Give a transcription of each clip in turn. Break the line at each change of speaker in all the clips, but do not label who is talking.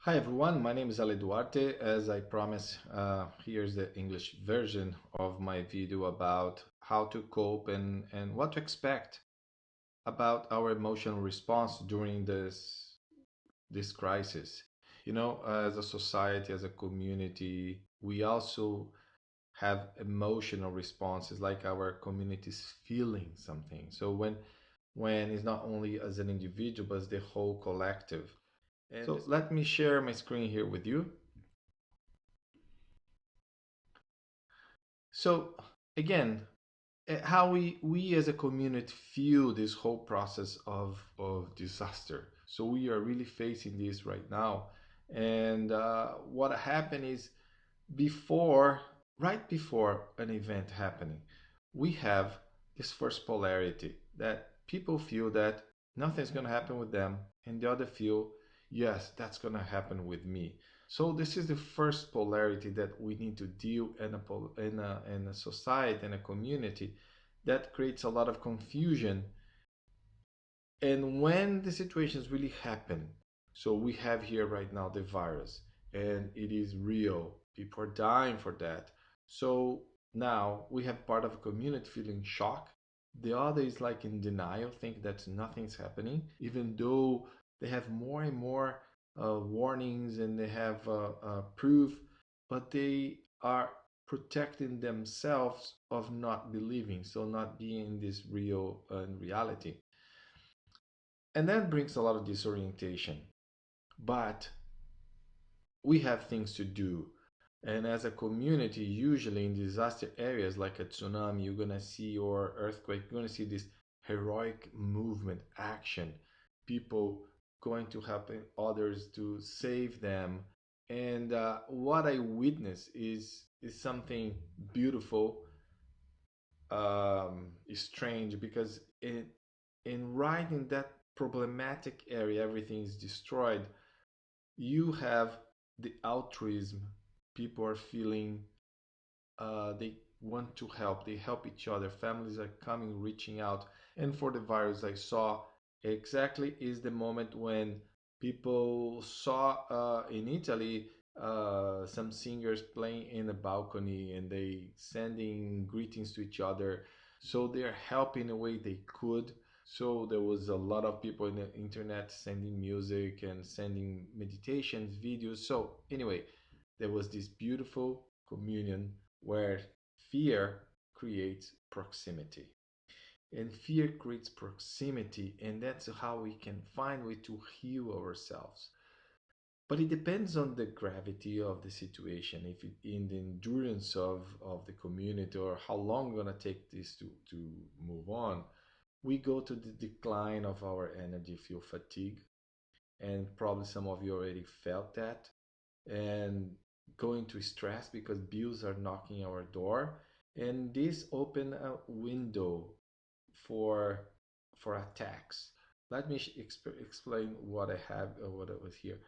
Hi everyone, my name is Ale Duarte. As I promised, here's the English version of my video about how to cope and what to expect about our emotional response during this crisis. As a society, as a community, we also have emotional responses, like our communities feeling something. So when it's not only as an individual, but as the whole collective.
And
So
this,
let me share my screen here with you. So again, how we as a community feel this whole process of disaster. So we are really facing this right now, and what happened is before, right before an event happening, we have this first polarity that people feel that nothing's going to happen with them, and the other feel, yes, that's going to happen with me. So this is the first polarity that we need to deal in a society, in a community, that creates a lot of confusion. And when the situations really happen, so we have here right now the virus, and it is real. People are dying for that. So now we have part of a community feeling shock. The other is like in denial, think that nothing's happening, even though they have more and more warnings and they have proof, but they are protecting themselves of not believing, so not being in this real reality. And that brings a lot of disorientation. But we have things to do. And as a community, usually in disaster areas like a tsunami, you're going to see, or earthquake, you're going to see this heroic movement, action, people going to help others to save them. And what I witness is something beautiful, strange, because in right in that problematic area, everything is destroyed. You have the altruism. People are feeling they want to help. They help each other. Families are coming, reaching out. And for the virus, I saw exactly is the moment when people saw in Italy some singers playing in a balcony and they sending greetings to each other. So they're helping the way they could. So there was a lot of people in the internet sending music and sending meditations, videos. So anyway, there was this beautiful communion where fear creates proximity. And fear creates proximity, and that's how we can find a way to heal ourselves. But it depends on the gravity of the situation, if it, in the endurance of the community, or how long we're gonna take this to move on. We go to the decline of our energy, feel fatigue, and probably some of you already felt that, and going to stress because bills are knocking our door, and this open a window for attacks. Let me explain what I have, what I was here.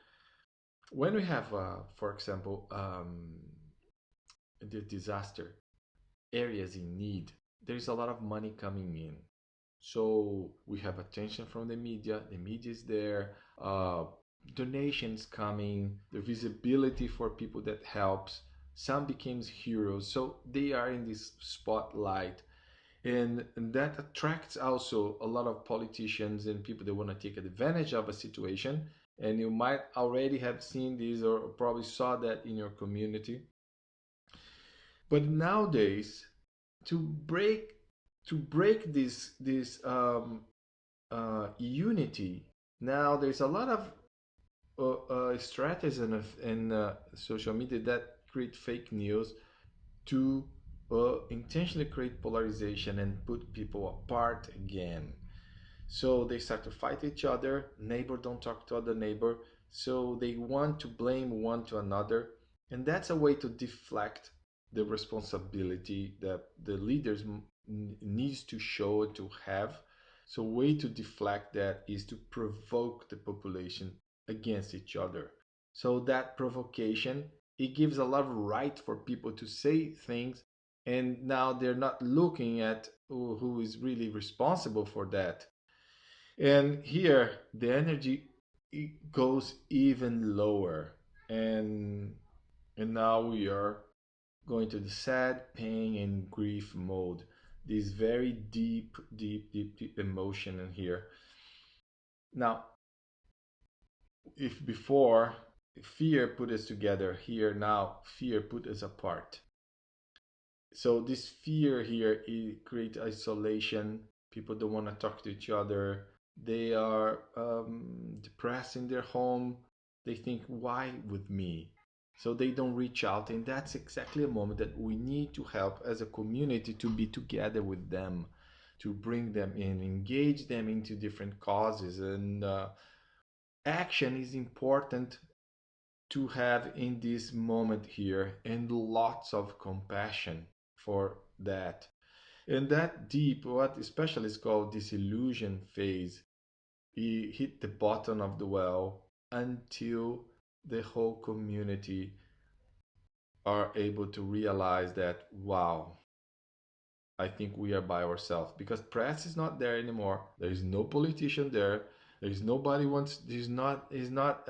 When we have for example, the disaster areas in need, there's a lot of money coming in. So we have attention from the media is there, donations coming, the visibility for people that helps. Some becomes heroes, so they are in this spotlight, and that attracts also a lot of politicians and people that want to take advantage of a situation. And you might already have seen this or probably saw that in your community. But nowadays, to break this unity, now there's a lot of strategies in social media that create fake news to intentionally create polarization and put people apart again. So they start to fight each other. Neighbor don't talk to other neighbor. So they want to blame one to another, and that's a way to deflect the responsibility that the leaders needs to show to have. So way to deflect that is to provoke the population against each other. So that provocation, it gives a lot of right for people to say things, and now they're not looking at who is really responsible for that. And here, the energy it goes even lower. and and now we are going to the sad pain and grief mode, this very deep deep emotion in here. Now, if before fear put us together, here now fear put us apart. So this fear here, it creates isolation. People don't want to talk to each other. They are depressed in their home. They think, why with me? So they don't reach out, and that's exactly a moment that we need to help as a community to be together with them, to bring them in, engage them into different causes. And action is important to have in this moment here, and lots of compassion for that. And that deep, what specialists call disillusion phase, he hit the bottom of the well until the whole community are able to realize that, wow, I think we are by ourselves, because press is not there anymore. There is no politician there. There is nobody wants. There's not is not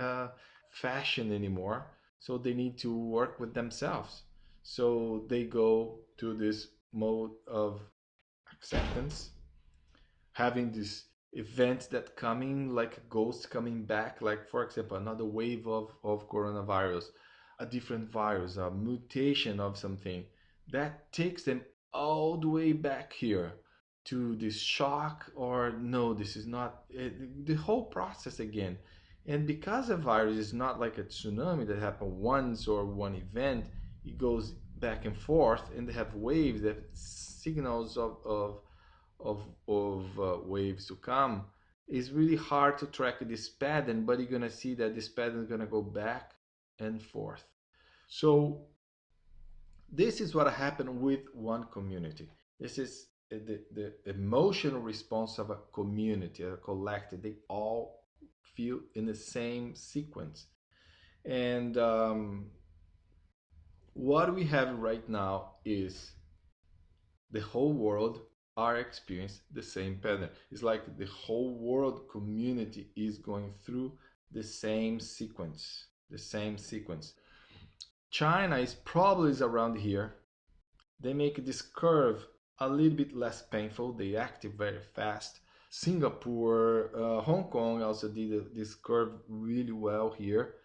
fashion anymore. So they need to work with themselves. So they go to this mode of acceptance, having these events that coming like a ghost coming back, like for example another wave of coronavirus, a different virus, a mutation of something that takes them all the way back here to this shock, or no, this is not it, the whole process again. And because a virus is not like a tsunami that happened once or one event, it goes back and forth, and they have waves, that signals of waves to come. It's really hard to track this pattern, but you're gonna see that this pattern is gonna go back and forth. So this is what happened with one community. This is the emotional response of a community, a collective. They all feel in the same sequence. And what we have right now is the whole world are experiencing the same pattern. It's like the whole world community is going through the same sequence. The same sequence. China is probably is around here. They make this curve a little bit less painful. They active very fast. Singapore, Hong Kong also did this curve really well here.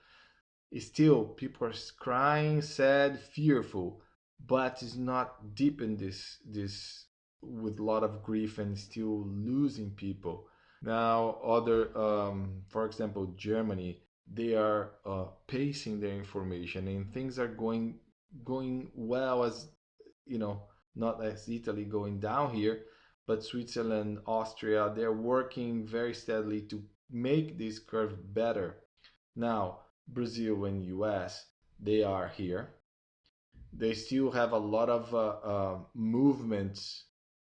Still, people are crying, sad, fearful, but it's not deep in this with a lot of grief and still losing people. Now, other, for example, Germany, they are pacing their information, and things are going well, as you know, not as Italy going down here, but Switzerland, Austria, they're working very steadily to make this curve better. Now, Brazil and US, they are here. They still have a lot of movements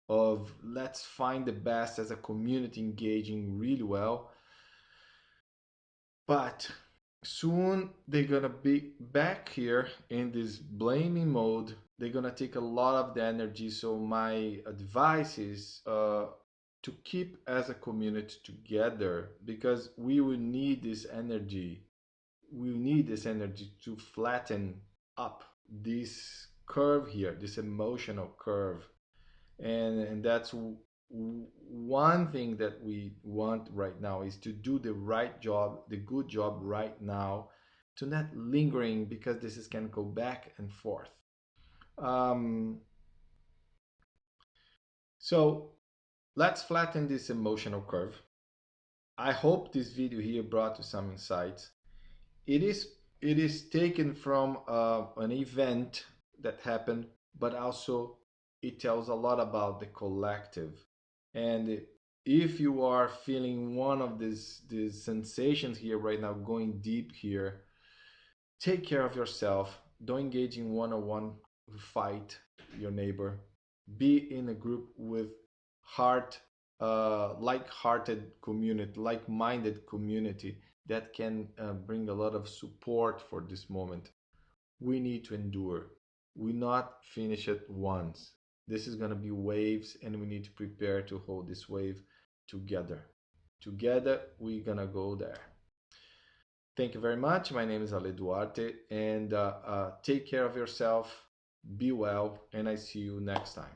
of let's find the best as a community, engaging really well. But soon they're gonna be back here in this blaming mode. They're gonna take a lot of the energy. So my advice is to keep as a community together, because we will need this energy. We need this energy to flatten up this curve here, this emotional curve. And that's one thing that we want right now, is to do the right job, the good job right now, to not lingering, because this is can go back and forth. um, so let's flatten this emotional curve. I hope this video here brought you some insights. It is taken from an event that happened, but also it tells a lot about the collective. And if you are feeling one of these sensations here right now, going deep here, take care of yourself. Don't engage in one-on-one fight your neighbor. Be in a group with heart, like-hearted community, like-minded community that can bring a lot of support for this moment. We need to endure. We not finish it once. This is going to be waves, and we need to prepare to hold this wave together. Together, we're going to go there. Thank you very much. My name is Ale Duarte, and take care of yourself. Be well, and I see you next time.